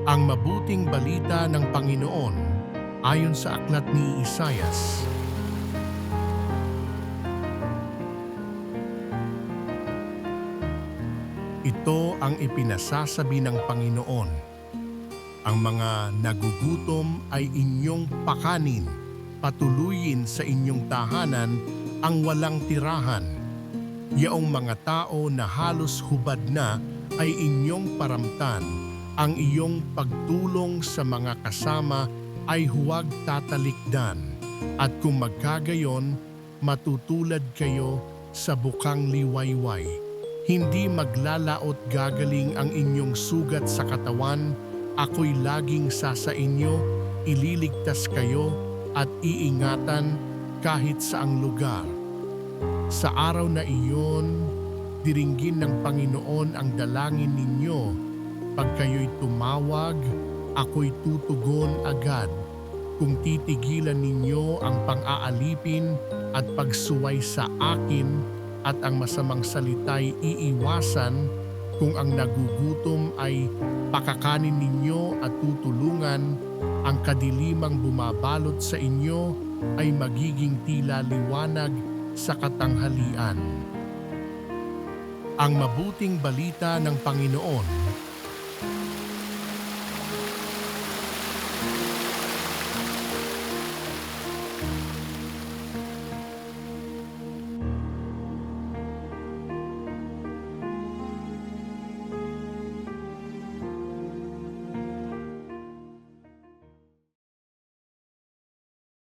Ang mabuting balita ng Panginoon ayon sa aklat ni Isaias. Ito ang ipinasasabi ng Panginoon. Ang mga nagugutom ay inyong pakanin, patuluyin sa inyong tahanan ang walang tirahan. Yaong mga tao na halos hubad na ay inyong paramtan. Ang iyong pagtulong sa mga kasama ay huwag tatalikdan. At kung magkagayon, matutulad kayo sa bukang liwayway. Hindi maglalaot gagaling ang inyong sugat sa katawan. Ako'y laging sa inyo, ililigtas kayo at iingatan kahit saang lugar. Sa araw na iyon, diringgin ng Panginoon ang dalangin ninyo. Pag kayo'y tumawag, ako'y tutugon agad. Kung titigilan ninyo ang pang-aalipin at pagsuway sa akin at ang masamang salita'y iiwasan, kung ang nagugutom ay pakakanin ninyo at tutulungan, ang kadilimang bumabalot sa inyo ay magiging tila liwanag sa katanghalian. Ang mabuting balita ng Panginoon